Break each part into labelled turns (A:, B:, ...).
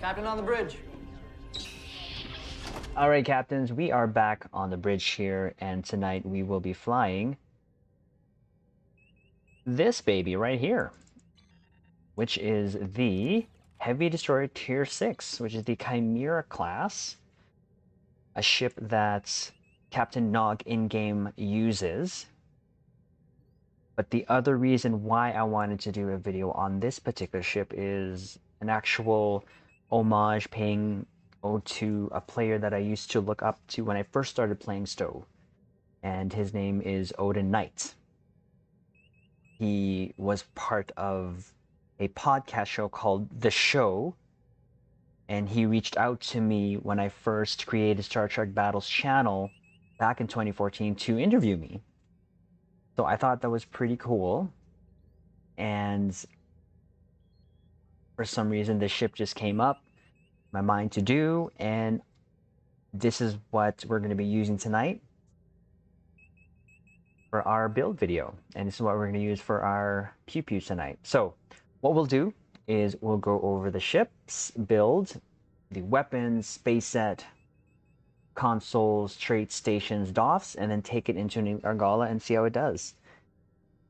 A: Captain on the bridge.
B: All right, captains, we are back on the bridge here, and tonight we will be flying this baby right here, which is the Heavy Destroyer Tier 6, which is the Chimera class, a ship that Captain Nog in-game uses. But the other reason why I wanted to do a video on this particular ship is an actual homage paying to a player that I used to look up to when I first started playing Stowe, and his name is Odenknight. He was part of a podcast show called The Show, and he reached out to me when I first created Star Trek Battles channel back in 2014 to interview me. So I thought that was pretty cool, and for some reason this ship just came up my mind to do, and this is what we're going to be using tonight for our build video, and this is what we're going to use for our pew pew tonight. So what we'll do is we'll go over the ship's build, the weapons, space set, consoles, traits, stations, DOFs, and then take it into an Argala and see how it does.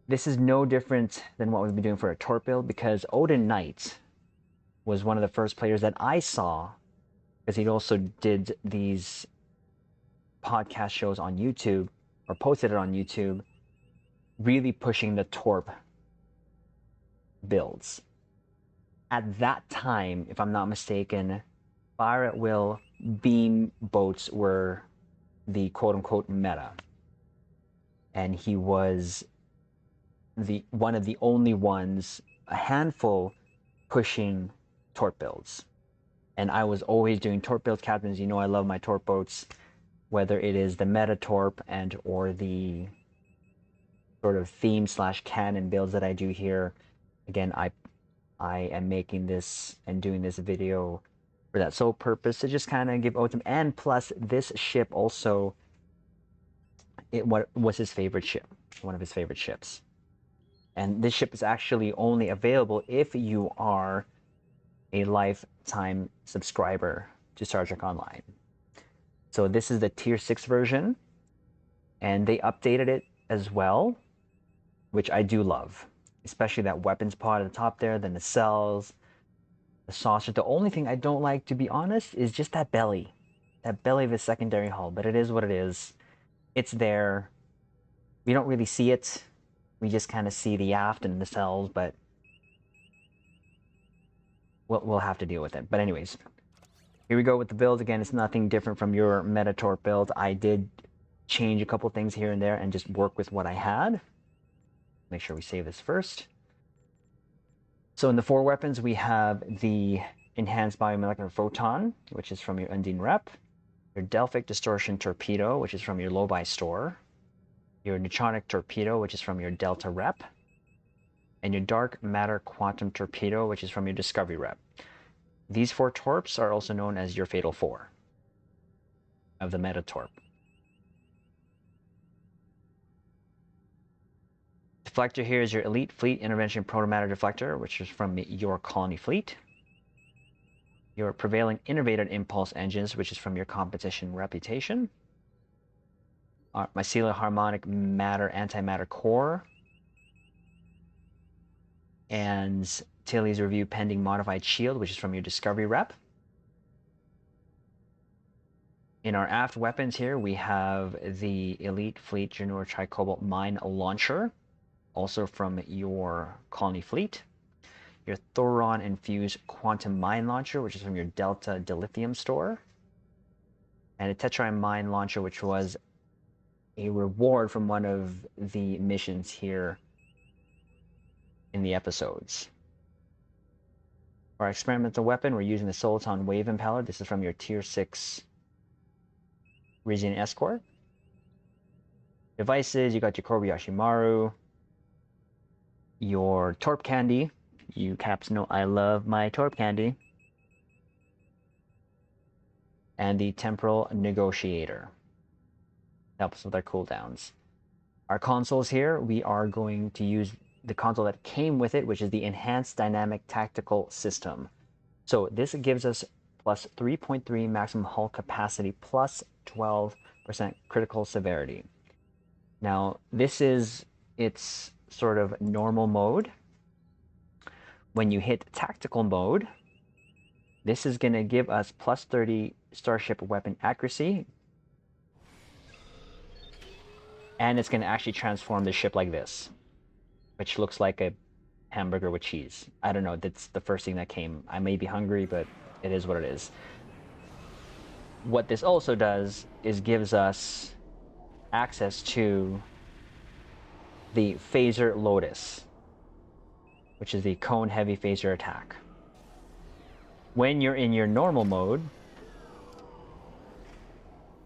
B: This is no different than what we've been doing for a torp build, because Odenknight was one of the first players that I saw, because he also did these podcast shows on YouTube, or posted it on YouTube, really pushing the torp builds. At that time, if I'm not mistaken, fire at will beam boats were the quote-unquote meta, and he was one of the only ones, a handful, pushing torp builds. And I was always doing torp builds, captains. You know I love my torp boats, whether it is the meta torp and or the sort of theme / canon builds that I do here. Again, I am making this and doing this video for that sole purpose, to just kind of give Otem. And plus, this ship also, what was his favorite ship, one of his favorite ships. And this ship is actually only available if you are a lifetime subscriber to Star Trek Online. So this is the Tier 6 version, and they updated it as well, which I do love, especially that weapons pod at the top there, the nacelles, the saucer. The only thing I don't like, to be honest, is just that belly of a secondary hull, but it is what it is. It's there. We don't really see it. We just kind of see the aft and the nacelles, but we'll have to deal with it. But anyways, here we go with the build. Again, it's nothing different from your Metatorp build. I did change a couple things here and there and just work with what I had. Make sure we save this first. So in the 4 weapons, we have the Enhanced Biomolecular Photon, which is from your Undine Rep, your Delphic Distortion Torpedo, which is from your Lobi Store, your Neutronic Torpedo, which is from your Delta Rep, and your Dark Matter Quantum Torpedo, which is from your Discovery Rep. These 4 torps are also known as your Fatal 4 of the Meta Torp. Deflector here is your Elite Fleet Intervention Protomatter Deflector, which is from your Colony Fleet. Your Prevailing Innovated Impulse Engines, which is from your Competition Reputation. Mycelial Harmonic Matter Antimatter Core. And Tilly's Review Pending Modified Shield, which is from your Discovery Rep. In our aft weapons here, we have the Elite Fleet Janur Tricobalt Mine Launcher, also from your Colony Fleet. Your Thoron Infused Quantum Mine Launcher, which is from your Delta Dilithium Store. And a Tetrine Mine Launcher, which was a reward from one of the missions here in the episodes. Our experimental weapon, we're using the Soliton Wave Impeller. This is from your Tier 6 Rizzian Escort. Devices, you got your Kobayashi Maru, your Torp Candy. You caps know I love my Torp Candy. And the Temporal Negotiator. Helps with our cooldowns. Our consoles here, we are going to use the console that came with it, which is the Enhanced Dynamic Tactical System. So this gives us plus 3.3 maximum hull capacity plus 12% critical severity. Now, this is its sort of normal mode. When you hit tactical mode, this is going to give us plus 30 starship weapon accuracy. And it's going to actually transform the ship like this, which looks like a hamburger with cheese. I don't know, that's the first thing that came. I may be hungry, but it is what it is. What this also does is gives us access to the Phaser Lotus, which is the cone heavy phaser attack. When you're in your normal mode,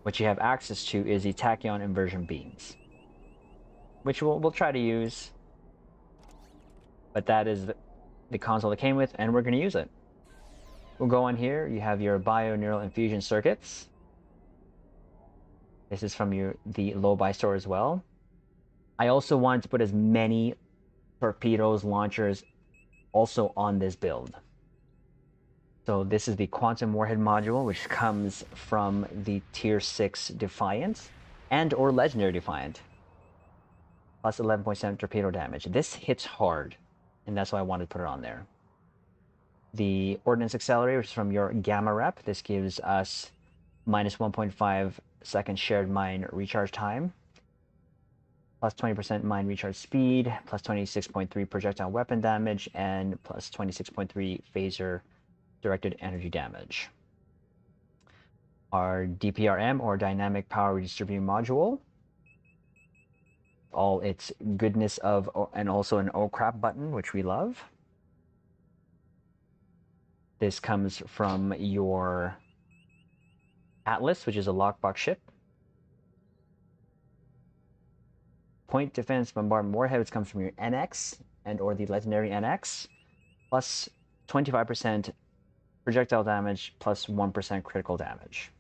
B: what you have access to is the tachyon inversion beams, which we'll try to use, but that is the console that came with, and we're going to use it. We'll go on here. You have your bio-neural infusion circuits. This is from the low-buy store as well. I also wanted to put as many torpedoes, launchers also on this build. So this is the quantum warhead module, which comes from the tier 6 Defiant and or legendary Defiant. Plus 11.7 torpedo damage. This hits hard, and that's why I wanted to put it on there. The ordnance accelerator, which is from your gamma rep. This gives us minus 1.5 second shared mine recharge time, plus 20% mine recharge speed, plus 26.3 projectile weapon damage, and plus 26.3 phaser directed energy damage. Our DPRM, or dynamic power redistributing module, all its goodness of, and also an oh crap button, which we love. This comes from your Atlas, which is a lockbox ship. Point defense bombardment warhead, which comes from your NX and or the legendary NX, plus 25% projectile damage, plus 1% critical damage.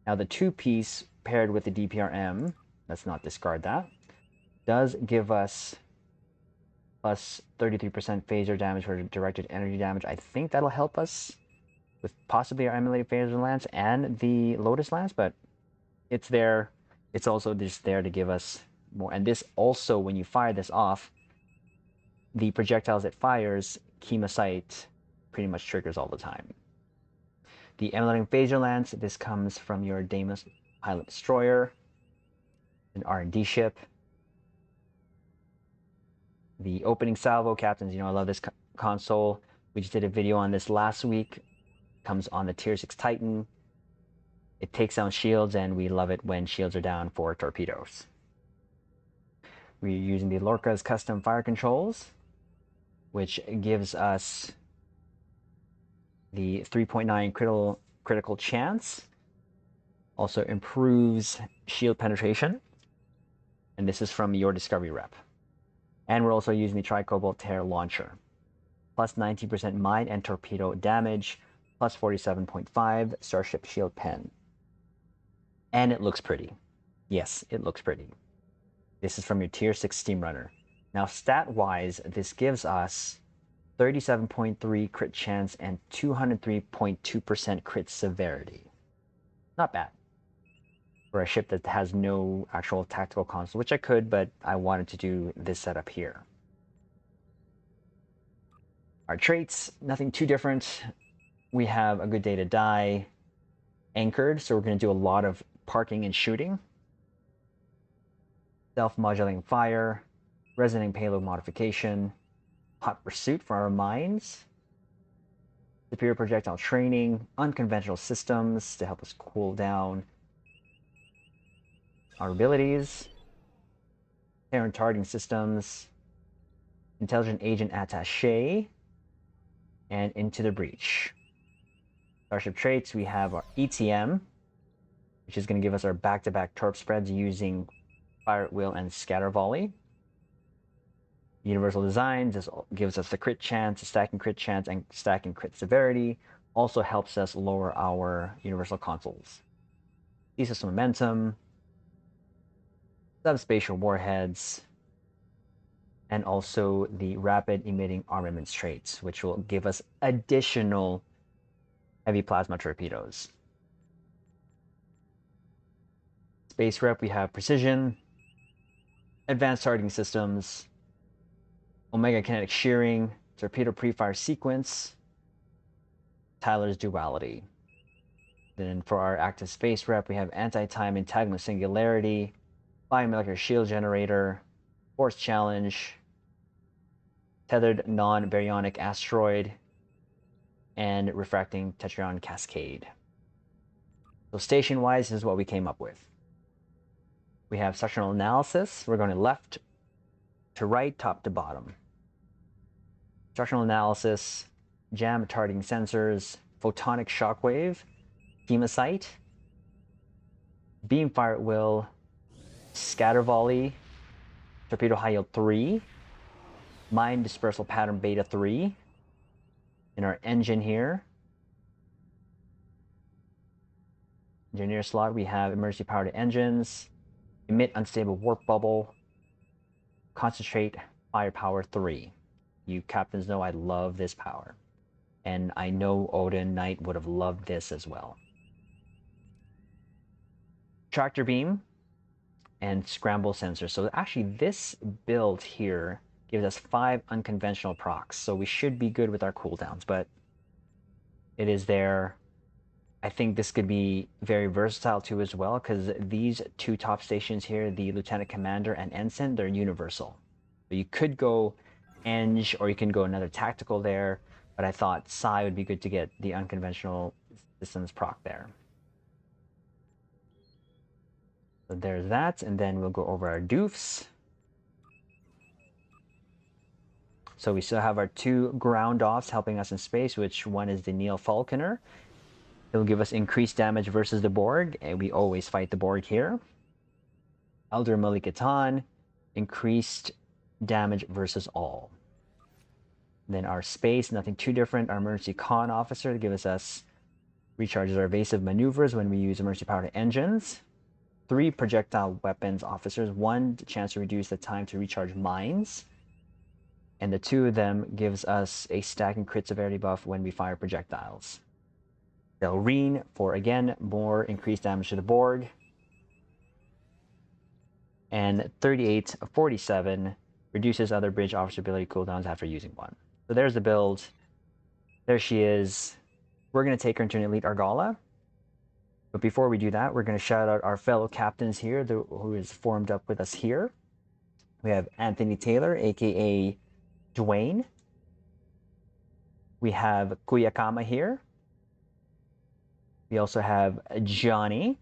B: Now the two-piece paired with the DPRM, let's not discard that, does give us plus 33% phaser damage for directed energy damage. I think that'll help us with possibly our emulated phaser lance and the Lotus lance, but it's there. It's also just there to give us more. And this also, when you fire this off, the projectiles it fires, Chemosight pretty much triggers all the time. The emulating phaser lance, this comes from your Daemon pilot destroyer, an R&D ship. The opening salvo, captains, I love this console. We just did a video on this last week. Comes on the tier 6 Titan. It takes down shields, and we love it when shields are down for torpedoes. We're using the Lorca's custom fire controls, which gives us the 3.9 critical chance. Also improves shield penetration. And this is from your Discovery rep. And we're also using the Tricobalt Tear launcher. Plus 90% mine and torpedo damage, plus 47.5 Starship Shield Pen. And it looks pretty. Yes, it looks pretty. This is from your tier 6 Steam Runner. Now stat-wise, this gives us 37.3 crit chance and 203.2% crit severity. Not bad. For a ship that has no actual tactical console, which I could, but I wanted to do this setup here. Our traits, nothing too different. We have a good day to die, anchored, so we're going to do a lot of parking and shooting. Self-modulating fire, resonating payload modification, hot pursuit for our mines, superior projectile training, unconventional systems to help us cool down our abilities, Terran targeting systems, intelligent agent attaché, and into the breach. Starship traits, we have our ETM, which is going to give us our back-to-back torp spreads using fire at will and scatter volley. Universal design just gives us the crit chance, stacking crit chance, and stacking crit severity. Also helps us lower our universal consoles. Thesis momentum, subspatial warheads, and also the rapid emitting armaments traits, which will give us additional heavy plasma torpedoes. Space rep, we have precision, advanced targeting systems, omega kinetic shearing, torpedo pre-fire sequence, Tyler's duality. Then for our active space rep, we have anti-time entanglement singularity, biomolecular shield generator, force challenge, tethered non-baryonic asteroid, and refracting tetryon cascade. So station-wise, this is what we came up with. We have sectional analysis. We're going left to right, top to bottom. Structural analysis, jam targeting sensors, photonic shockwave, hemocyte, beam fire at will, scatter volley, torpedo high yield 3, mine dispersal pattern beta 3. In our engine here, engineer slot, we have emergency powered engines, emit unstable warp bubble, concentrate firepower 3. You captains know I love this power, and I know Odenknight would have loved this as well. Tractor beam and scramble sensor. So actually this build here gives us 5 unconventional procs, so we should be good with our cooldowns, but it is there. I think this could be very versatile too as well, because these 2 top stations here, the Lieutenant Commander and Ensign, they're universal. So you could go Eng, or you can go another tactical there, but I thought Psi would be good to get the unconventional systems proc there. So there's that, and then we'll go over our doofs. So we still have our 2 ground offs helping us in space, which one is the Neil Falconer. It'll give us increased damage versus the Borg, and we always fight the Borg here. Elder Malikatan, increased damage versus all. Then our space, nothing too different. Our emergency con officer gives us recharges our evasive maneuvers when we use emergency powered engines. 3 projectile weapons officers, 1 chance to reduce the time to recharge mines. And the 2 of them gives us a stacking crit severity buff when we fire projectiles. Delreen for, again, more increased damage to the Borg. And 3847 reduces other bridge officer ability cooldowns after using 1. So there's the build. There she is. We're going to take her into an Elite Argala. But before we do that, we're going to shout out our fellow captains here who is formed up with us here. We have Anthony Taylor, aka Dwayne. We have Kuyakama here. We also have Johnny.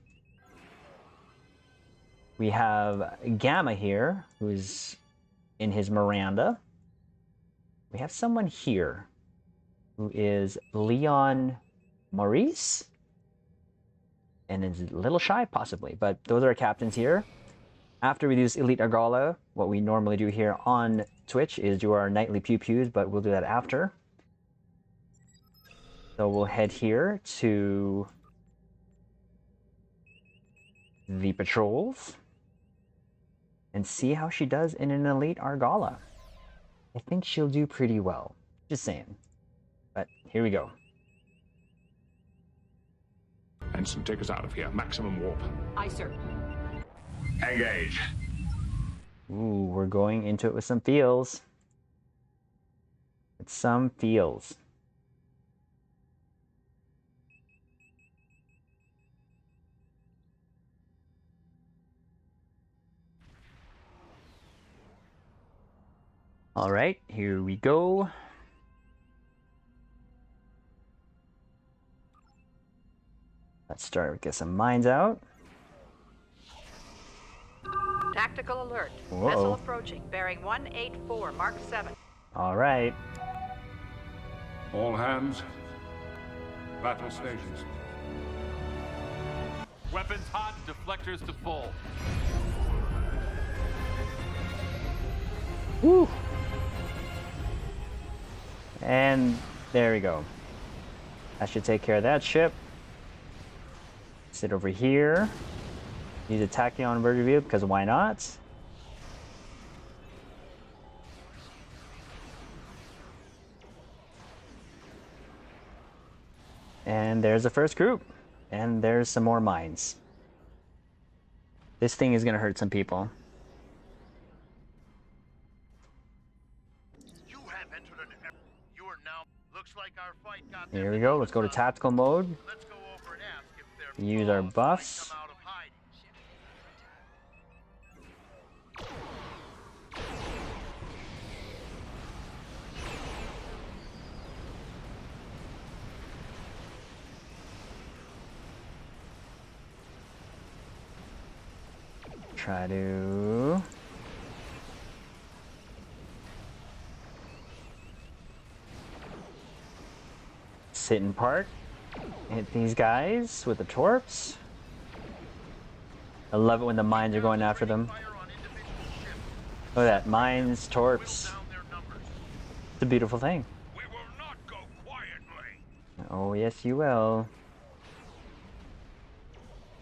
B: We have Gamma here, who's in his Miranda. We have someone here who is Leon Maurice. And is a little shy, possibly. But those are our captains here. After we do this Elite Argala, what we normally do here on Twitch is do our nightly pew-pews, but we'll do that after. So we'll head here to the patrols and see how she does in an Elite Argala. I think she'll do pretty well. Just saying. But here we go.
A: Ensign, take us out of here. Maximum warp.
C: Aye, sir.
A: Engage.
B: Ooh, we're going into it with some feels. With some feels. All right, here we go. Let's start, get some mines out.
C: Tactical alert.
B: Whoa.
C: Vessel approaching, bearing 184, Mark 7.
B: All right.
A: All hands. Battle stations.
D: Weapons hot, deflectors to full.
B: Woo! And there we go. That should take care of that ship. Sit over here. Use a tachyon bird review because why not? And there's the first group. And there's some more mines. This thing is going to hurt some people.
E: You have entered an era. You are now. Looks like our fight got
B: Here we go. Let's go to tactical mode.
E: Let's go over and ask if their
B: Use our
E: boss might
B: buffs.
E: come out of hiding.
B: Try to... sit and park. Hit these guys with the torps. I love it when the mines are going after them.
E: Fire on individual ships.
B: Look at that. Mines, torps.
E: Whittle down their numbers.
B: It's a beautiful thing.
A: We will not go quietly.
B: Oh, yes, you will.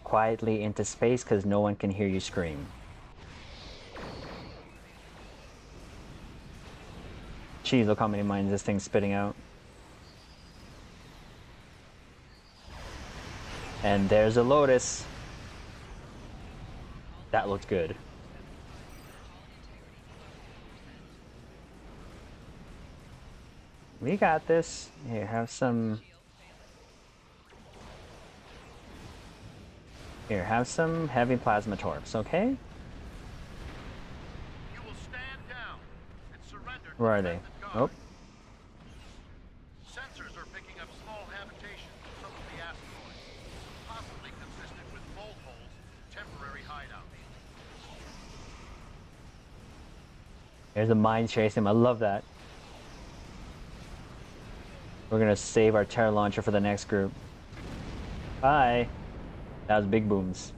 B: Quietly into space because no one can hear you scream. Jeez, look how many mines this thing's spitting out. And there's a Lotus. That looks good. We got this. Here, have some... Here, have some heavy plasma torps, okay?
E: You will stand down and surrender. to
B: Where are
E: the
B: they?
E: defendant
B: Oh,
E: guard. Sensors are picking up small habitations of some of the asteroids, possibly consistent with bolt holes, temporary hideout.
B: there's a mine chasing him. I love that. We're gonna save our terror launcher for the next group. Bye. That was big booms.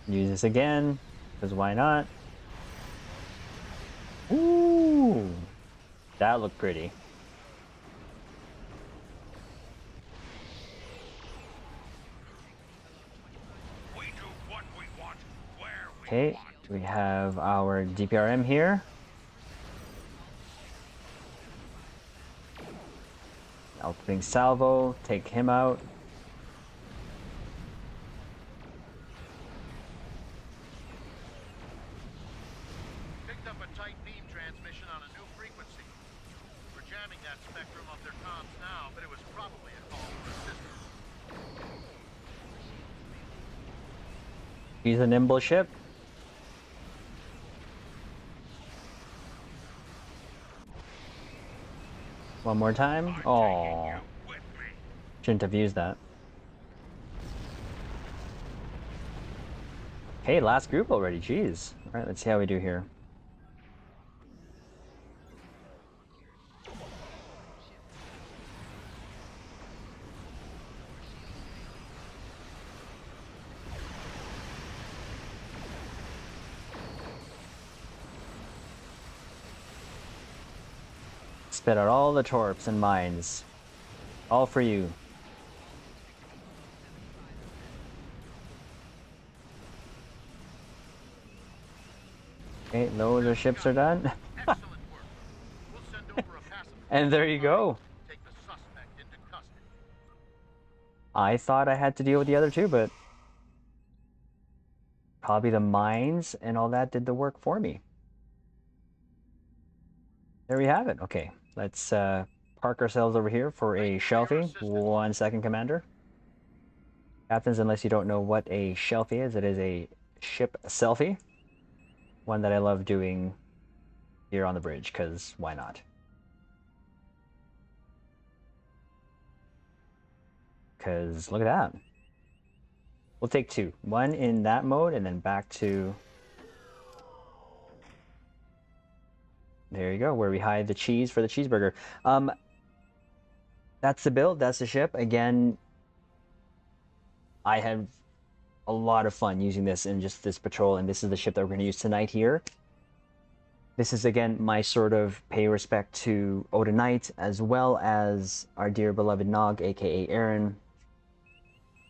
B: Use this again, because why not? Ooh, that looked pretty.
A: We do what we want, where we
B: Okay,
A: want.
B: we have our DPRM here. Opening salvo, take him out.
E: Picked up a tight beam transmission on a new frequency. We're jamming that spectrum of their comms now, but it was probably a call for assistance.
B: He's a nimble ship. One more time. Oh,
A: With me.
B: shouldn't have used that. Okay, last group already. Jeez. All right, let's see how we do here. Spit out all the torps and mines. All for you. Okay, those are ships are done.
E: Excellent work. We'll send over a pacifier.
B: And there you go.
E: Take the suspect into custody.
B: I thought I had to deal with the other two, but probably the mines and all that did the work for me. There we have it. Okay, let's park ourselves over here for a shelfie. 1 second, Commander. Captains, unless you don't know what a shelfie is, it is a ship selfie. One that I love doing here on the bridge, because why not? Because look at that. We'll take two. One in that mode, and then back to... There you go, where we hide the cheese for the cheeseburger. That's the build, that's the ship. Again, I had a lot of fun using this in just this patrol, and this is the ship that we're going to use tonight here. This is, again, my sort of pay respect to Odenknight, as well as our dear beloved Nog, aka Aron,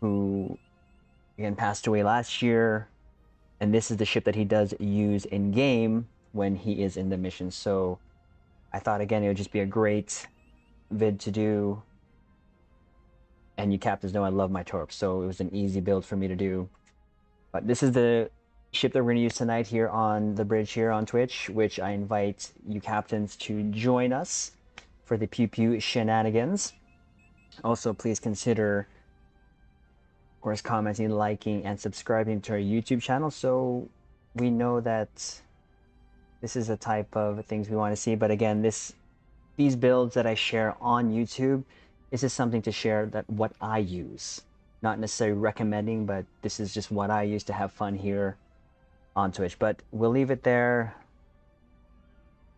B: who, again, passed away last year. And this is the ship that he does use in game when he is in the mission. So I thought, again, it would just be a great vid to do. And you captains know I love my torps, so it was an easy build for me to do. But this is the ship that we're going to use tonight here on the bridge here on Twitch, which I invite you captains to join us for the pew pew shenanigans. Also, please consider, of course, commenting, liking, and subscribing to our YouTube channel so we know that this is the type of things we want to see. But again, these builds that I share on YouTube, this is something to share that what I use. Not necessarily recommending, but this is just what I use to have fun here on Twitch. But we'll leave it there.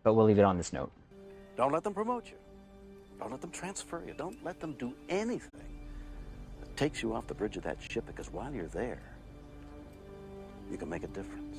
B: But we'll leave it on this note.
F: Don't let them promote you. Don't let them transfer you. Don't let them do anything that takes you off the bridge of that ship, because while you're there, you can make a difference.